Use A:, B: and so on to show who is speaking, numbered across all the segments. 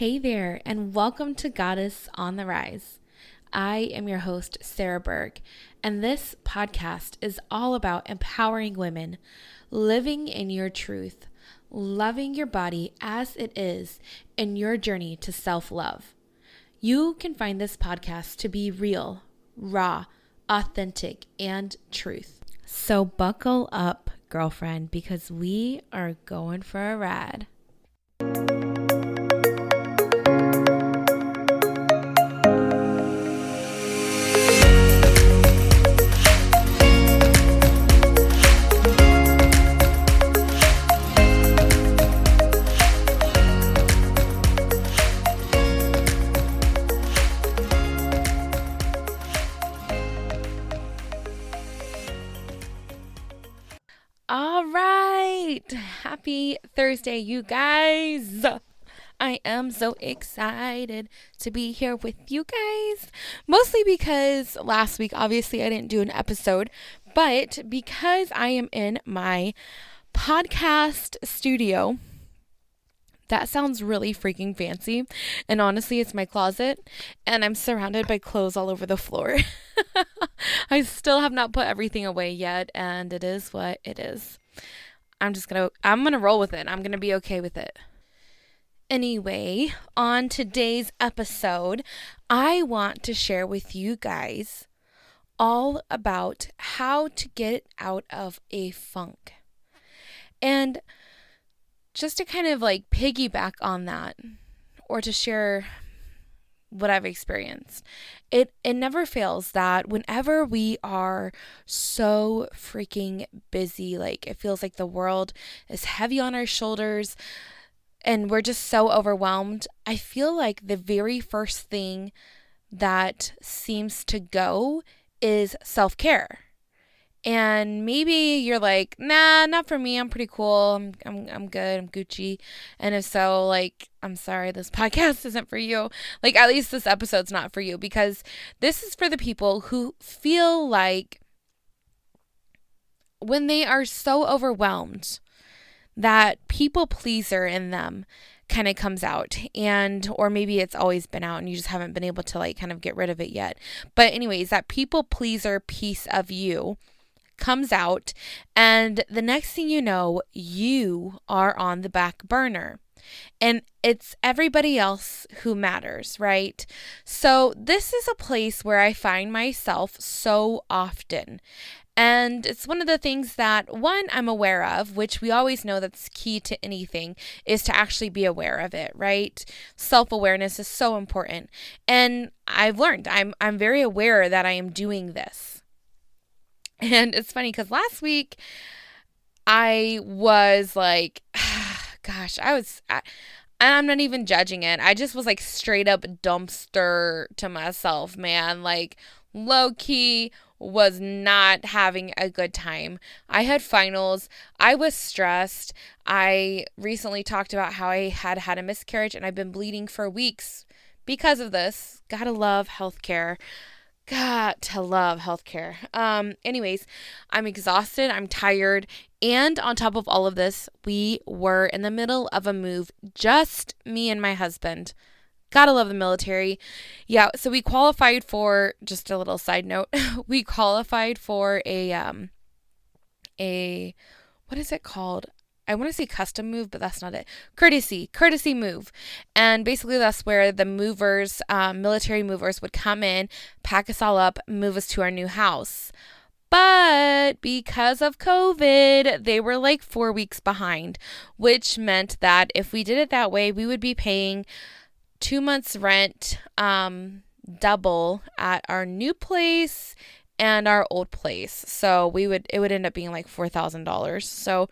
A: Hey there, and welcome to Goddess on the Rise. I am your host, Sarah Berg, and this podcast is all about empowering women, living in your truth, loving your body as it is, in your journey to self-love. You can find this podcast to be real, raw, authentic, and truth. So buckle up, girlfriend, because we are going for a ride. All right. Happy Thursday, you guys. I am so excited to be here with you guys. Mostly because last week, obviously, I didn't do an episode, but because I am in my podcast studio. That sounds really freaking fancy. And honestly, it's my closet and I'm surrounded by clothes all over the floor. I still have not put everything away yet, and it is what it is. I'm going to roll with it. I'm going to be okay with it. Anyway, on today's episode, I want to share with you guys all about how to get out of a funk. And just to kind of like piggyback on that, or to share what I've experienced, it never fails that whenever we are so freaking busy, like it feels like the world is heavy on our shoulders and we're just so overwhelmed, I feel like the very first thing that seems to go is self-care. And maybe you're like, nah, not for me. I'm pretty cool. I'm good. I'm Gucci. And if so, like, I'm sorry, this podcast isn't for you. Like, at least this episode's not for you, because this is for the people who feel like when they are so overwhelmed that people pleaser in them kind of comes out, and or maybe it's always been out and you just haven't been able to like kind of get rid of it yet. But anyways, that people pleaser piece of you comes out, and the next thing you know, you are on the back burner and it's everybody else who matters, right? So this is a place where I find myself so often. And it's one of the things that, one, I'm aware of, which we always know that's key to anything, is to actually be aware of it, right? Self-awareness is so important. And I've learned, I'm very aware that I am doing this. And it's funny because last week I was like, gosh, and I'm not even judging it. I just was like straight up dumpster to myself, man. Like low key was not having a good time. I had finals. I was stressed. I recently talked about how I had a miscarriage and I've been bleeding for weeks because of this. Gotta love healthcare. Got to love healthcare. Anyways, I'm exhausted. I'm tired. And on top of all of this, we were in the middle of a move. Just me and my husband. Gotta love the military. Yeah. So we qualified for, just a little side note, we qualified for what is it called? I want to say custom move, but that's not it. Courtesy move. And basically that's where the movers, military movers would come in, pack us all up, move us to our new house. But because of COVID, they were like 4 weeks behind, which meant that if we did it that way, we would be paying 2 months rent, double at our new place and our old place. So it would end up being like $4,000. So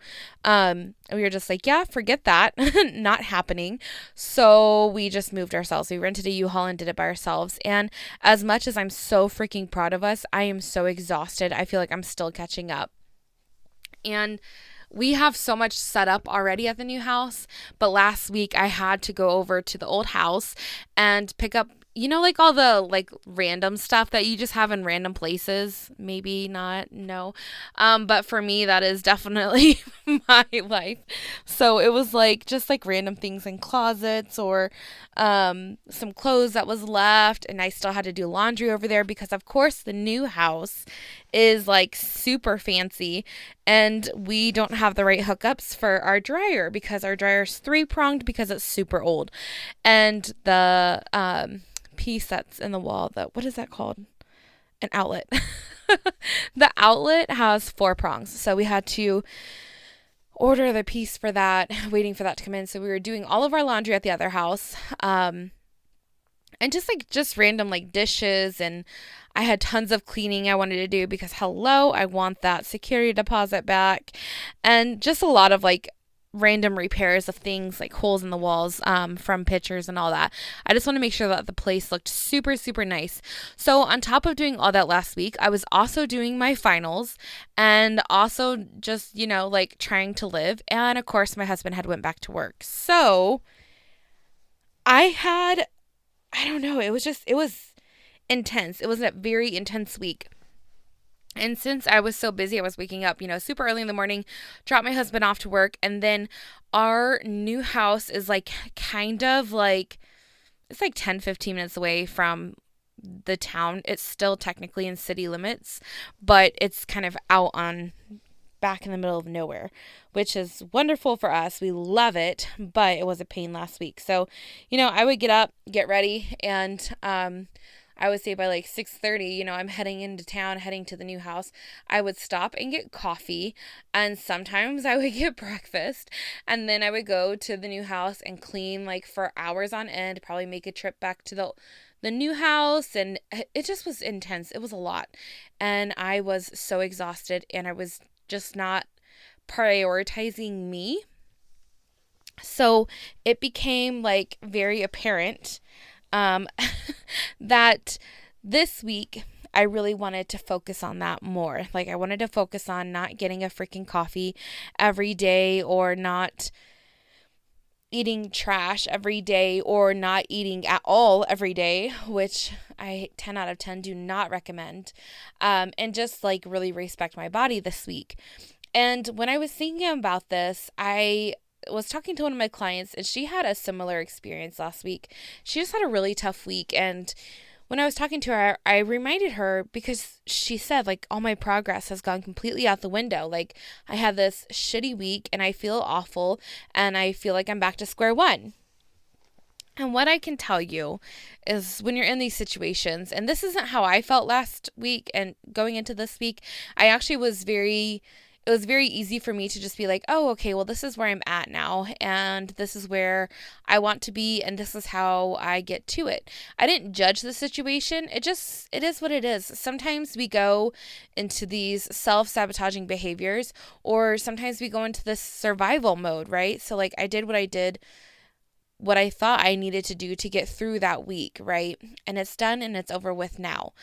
A: we were just like, yeah, forget that. Not happening. So we just moved ourselves. We rented a U-Haul and did it by ourselves. And as much as I'm so freaking proud of us, I am so exhausted. I feel like I'm still catching up. And we have so much set up already at the new house, but last week I had to go over to the old house and pick up you know, like all the like random stuff that you just have in random places. Maybe not, no. But for me, that is definitely my life. So it was like just like random things in closets or some clothes that was left, and I still had to do laundry over there because, of course, the new house is like super fancy, and we don't have the right hookups for our dryer because our dryer's three pronged because it's super old, and the piece that's in the wall, the what is that called? An outlet. The outlet has four prongs, so we had to order the piece for that, waiting for that to come in. So we were doing all of our laundry at the other house, and just random like dishes, and I had tons of cleaning I wanted to do because hello, I want that security deposit back, and just a lot of like random repairs of things like holes in the walls from pictures and all that. I just want to make sure that the place looked super, super nice. So on top of doing all that last week, I was also doing my finals and also just, you know, like trying to live. And of course, my husband had went back to work. So I don't know, it was intense. It was a very intense week. And since I was so busy, I was waking up, you know, super early in the morning, drop my husband off to work. And then our new house is like kind of like, it's like 10-15 minutes away from the town. It's still technically in city limits, but it's kind of out on back in the middle of nowhere, which is wonderful for us. We love it, but it was a pain last week. So, you know, I would get up, get ready, and, I would say by like 6:30, you know, I'm heading into town, heading to the new house. I would stop and get coffee, and sometimes I would get breakfast, and then I would go to the new house and clean like for hours on end, probably make a trip back to the new house, and it just was intense. It was a lot, and I was so exhausted, and I was just not prioritizing me. So it became like very apparent um, that this week I really wanted to focus on that more. Like, I wanted to focus on not getting a freaking coffee every day, or not eating trash every day, or not eating at all every day, which I 10 out of 10 do not recommend. And just like really respect my body this week. And when I was thinking about this, I was talking to one of my clients, and she had a similar experience last week. She just had a really tough week, and when I was talking to her, I reminded her, because she said like all my progress has gone completely out the window. Like, I had this shitty week and I feel awful, and I feel like I'm back to square one. And what I can tell you is, when you're in these situations, and this isn't how I felt last week and going into this week, it was very easy for me to just be like, oh, okay, well, this is where I'm at now, and this is where I want to be, and this is how I get to it. I didn't judge the situation. It is what it is. Sometimes we go into these self-sabotaging behaviors, or sometimes we go into this survival mode, right? So like, I did what I did, what I thought I needed to do to get through that week, right? And it's done, and it's over with now.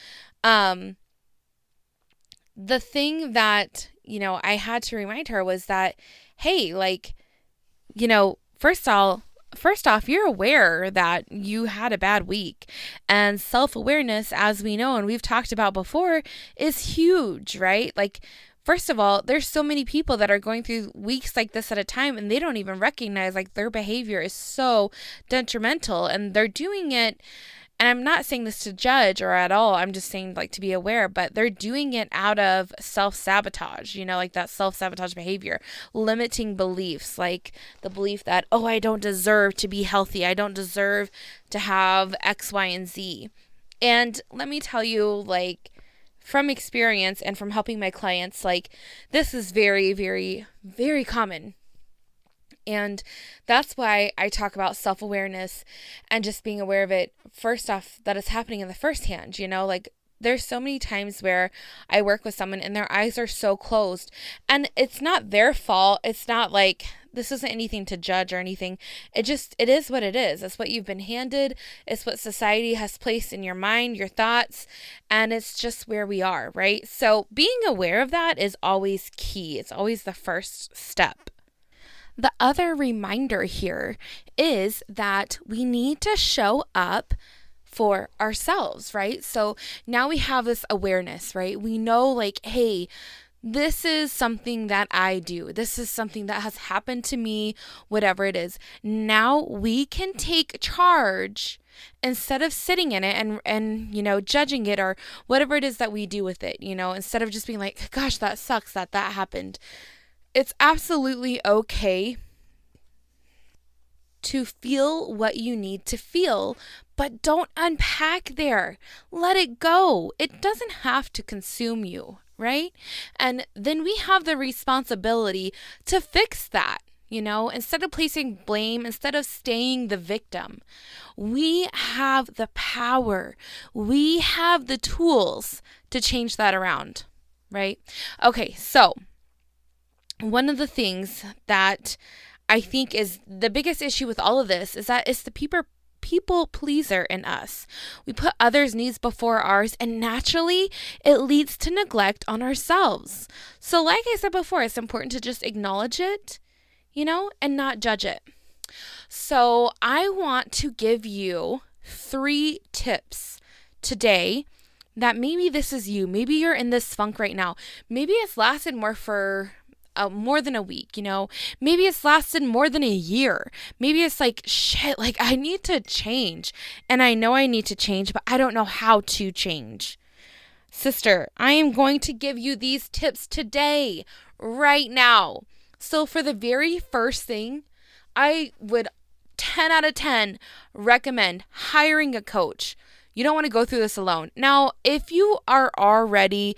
A: The thing that, you know, I had to remind her was that, hey, like, you know, first off, you're aware that you had a bad week, and self-awareness, as we know, and we've talked about before, is huge, right? Like, first of all, there's so many people that are going through weeks like this at a time, and they don't even recognize like their behavior is so detrimental, and they're doing it. And I'm not saying this to judge or at all. I'm just saying like to be aware, but they're doing it out of self-sabotage, you know, like that self-sabotage behavior, limiting beliefs, like the belief that, oh, I don't deserve to be healthy. I don't deserve to have X, Y, and Z. And let me tell you, like, from experience and from helping my clients, like, this is very, very, very common. And that's why I talk about self-awareness and just being aware of it, first off, that it's happening in the first hand, you know, like, there's so many times where I work with someone and their eyes are so closed, and it's not their fault. It's not like, this isn't anything to judge or anything. It is what it is. It's what you've been handed. It's what society has placed in your mind, your thoughts, and it's just where we are, right? So being aware of that is always key. It's always the first step. The other reminder here is that we need to show up for ourselves, right? So now we have this awareness, right? We know like, hey, this is something that I do. This is something that has happened to me, whatever it is. Now we can take charge instead of sitting in it and judging it or whatever it is that we do with it, instead of just being like, gosh, that sucks that happened. It's absolutely okay to feel what you need to feel, but don't unpack there. Let it go. It doesn't have to consume you, right? And then we have the responsibility to fix that. Instead of placing blame, instead of staying the victim, we have the power. We have the tools to change that around, right? Okay, so one of the things that I think is the biggest issue with all of this is that it's the people pleaser in us. We put others' needs before ours, and naturally it leads to neglect on ourselves. So like I said before, it's important to just acknowledge it, and not judge it. So I want to give you 3 tips today that maybe this is you. Maybe you're in this funk right now. Maybe it's lasted more than a week, maybe it's lasted more than a year. Maybe it's like, shit, like I need to change, and I know I need to change, but I don't know how to change. Sister, I am going to give you these tips today, right now. So for the very first thing, I would 10 out of 10 recommend hiring a coach. You don't want to go through this alone. Now, if you are already,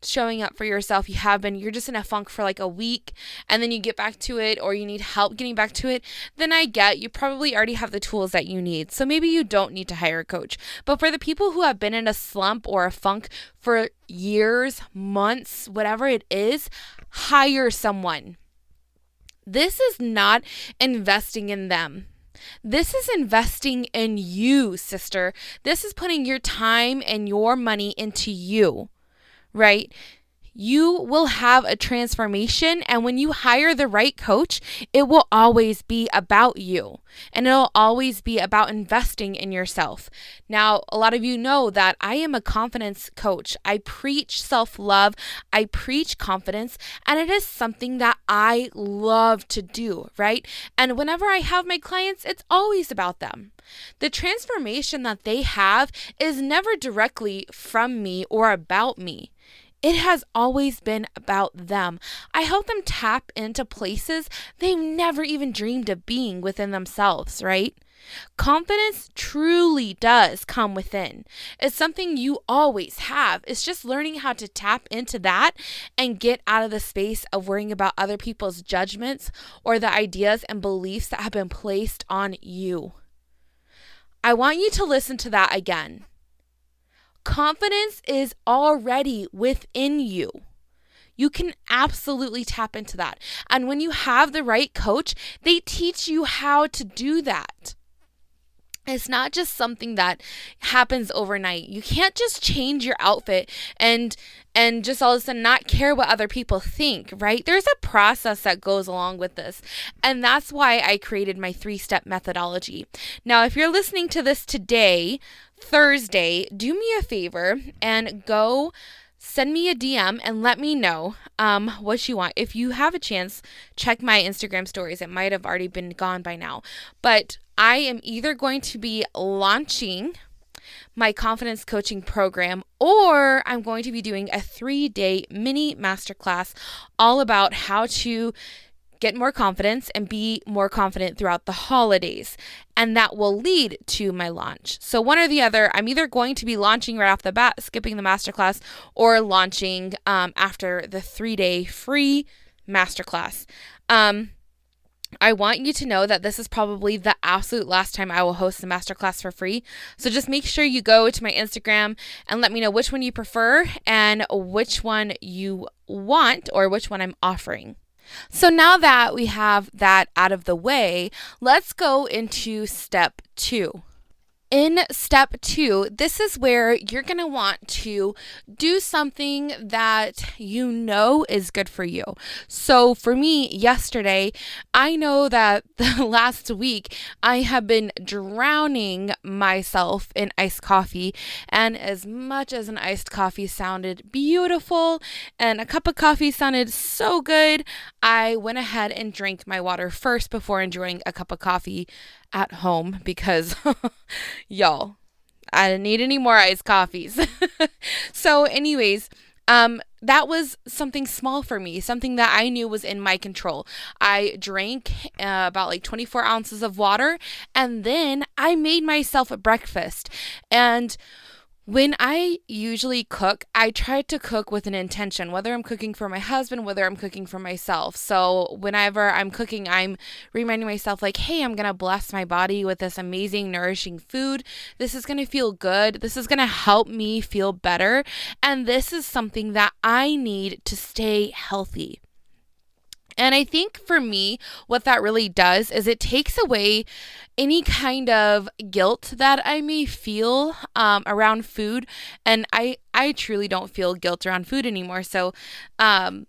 A: showing up for yourself, you're just in a funk for like a week and then you get back to it, or you need help getting back to it, then you probably already have the tools that you need. So maybe you don't need to hire a coach. But for the people who have been in a slump or a funk for years, months, whatever it is, hire someone. This is not investing in them. This is investing in you, sister. This is putting your time and your money into you. Right? You will have a transformation, and when you hire the right coach, it will always be about you, and it'll always be about investing in yourself. Now, a lot of you know that I am a confidence coach. I preach self-love, I preach confidence, and it is something that I love to do, right? And whenever I have my clients, it's always about them. The transformation that they have is never directly from me or about me. It has always been about them. I help them tap into places they've never even dreamed of being within themselves, right? Confidence truly does come within. It's something you always have. It's just learning how to tap into that and get out of the space of worrying about other people's judgments or the ideas and beliefs that have been placed on you. I want you to listen to that again. Confidence is already within you. You can absolutely tap into that. And when you have the right coach, they teach you how to do that. It's not just something that happens overnight. You can't just change your outfit and just all of a sudden not care what other people think, right? There's a process that goes along with this. And that's why I created my 3-step methodology. Now, if you're listening to this today, Thursday, do me a favor and go send me a DM and let me know what you want. If you have a chance, check my Instagram stories. It might have already been gone by now. But I am either going to be launching my confidence coaching program, or I'm going to be doing a 3-day mini masterclass all about how to get more confidence and be more confident throughout the holidays. And that will lead to my launch. So one or the other, I'm either going to be launching right off the bat, skipping the masterclass, or launching after the 3-day free masterclass. I want you to know that this is probably the absolute last time I will host the masterclass for free. So just make sure you go to my Instagram and let me know which one you prefer and which one you want or which one I'm offering. So now that we have that out of the way, let's go into step 2. In step 2, this is where you're going to want to do something that you know is good for you. So for me, yesterday, I know that the last week I have been drowning myself in iced coffee. And as much as an iced coffee sounded beautiful and a cup of coffee sounded so good, I went ahead and drank my water first before enjoying a cup of coffee at home because y'all, I didn't need any more iced coffees. So anyways, that was something small for me, something that I knew was in my control. I drank about like 24 ounces of water, and then I made myself a breakfast. And when I usually cook, I try to cook with an intention, whether I'm cooking for my husband, whether I'm cooking for myself. So whenever I'm cooking, I'm reminding myself like, hey, I'm going to bless my body with this amazing, nourishing food. This is going to feel good. This is going to help me feel better. And this is something that I need to stay healthy. And I think for me, what that really does is it takes away any kind of guilt that I may feel around food. And I truly don't feel guilt around food anymore. So the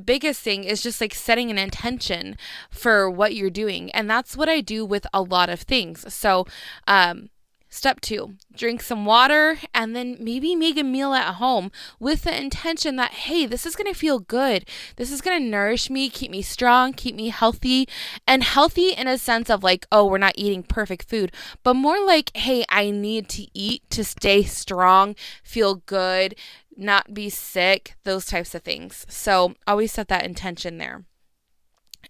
A: biggest thing is just like setting an intention for what you're doing. And that's what I do with a lot of things. So step 2, drink some water and then maybe make a meal at home with the intention that, hey, this is going to feel good. This is going to nourish me, keep me strong, keep me healthy, and healthy in a sense of like, oh, we're not eating perfect food, but more like, hey, I need to eat to stay strong, feel good, not be sick, those types of things. So always set that intention there.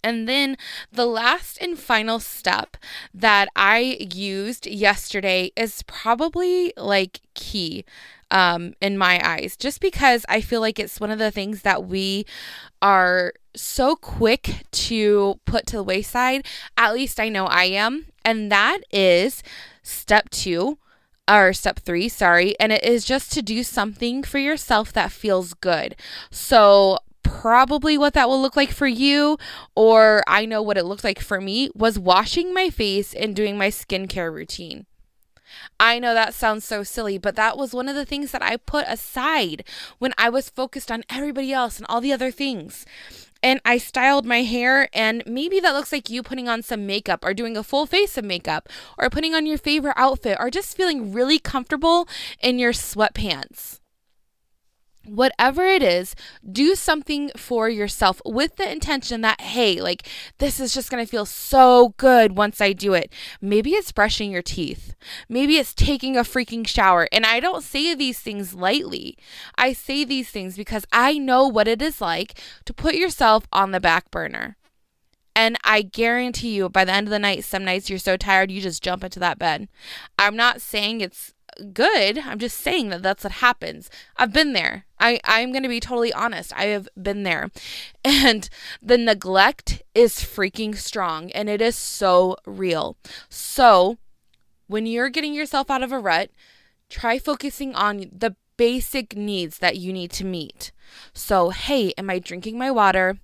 A: And then the last and final step that I used yesterday is probably like key in my eyes, just because I feel like it's one of the things that we are so quick to put to the wayside. At least I know I am. And that is step 3, sorry. And it is just to do something for yourself that feels good. So probably what that will look like for you, or I know what it looked like for me, was washing my face and doing my skincare routine. I know that sounds so silly, but that was one of the things that I put aside when I was focused on everybody else and all the other things. And I styled my hair, and maybe that looks like you putting on some makeup or doing a full face of makeup or putting on your favorite outfit or just feeling really comfortable in your sweatpants. Whatever it is, do something for yourself with the intention that, hey, like this is just going to feel so good once I do it. Maybe it's brushing your teeth. Maybe it's taking a freaking shower. And I don't say these things lightly. I say these things because I know what it is like to put yourself on the back burner. And I guarantee you, by the end of the night, some nights you're so tired, you just jump into that bed. I'm not saying it's good. I'm just saying that that's what happens. I've been there. I'm going to be totally honest. I have been there. And the neglect is freaking strong, and it is so real. So when you're getting yourself out of a rut, try focusing on the basic needs that you need to meet. So, hey, am I drinking my water?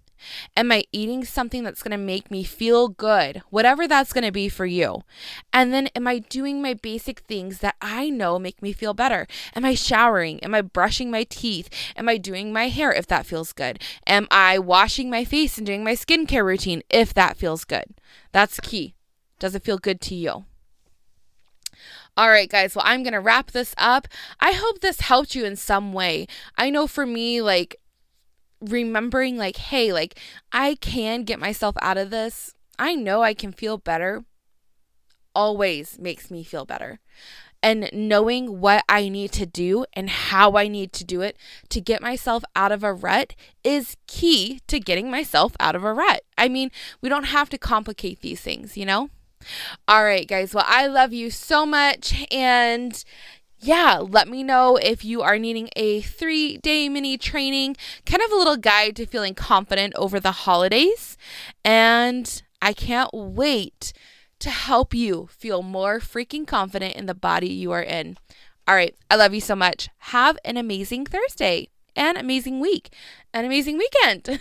A: Am I eating something that's going to make me feel good? Whatever that's going to be for you. And then am I doing my basic things that I know make me feel better? Am I showering? Am I brushing my teeth? Am I doing my hair if that feels good? Am I washing my face and doing my skincare routine if that feels good? That's key. Does it feel good to you? All right, guys. Well, I'm going to wrap this up. I hope this helped you in some way. I know for me, like, remembering like, hey, like I can get myself out of this. I know I can feel better. Always makes me feel better. And knowing what I need to do and how I need to do it to get myself out of a rut is key to getting myself out of a rut. I mean, we don't have to complicate these things, you know? All right, guys. Well, I love you so much. And yeah, let me know if you are needing a 3-day mini training, kind of a little guide to feeling confident over the holidays. And I can't wait to help you feel more freaking confident in the body you are in. All right, I love you so much. Have an amazing Thursday, an amazing week, an amazing weekend.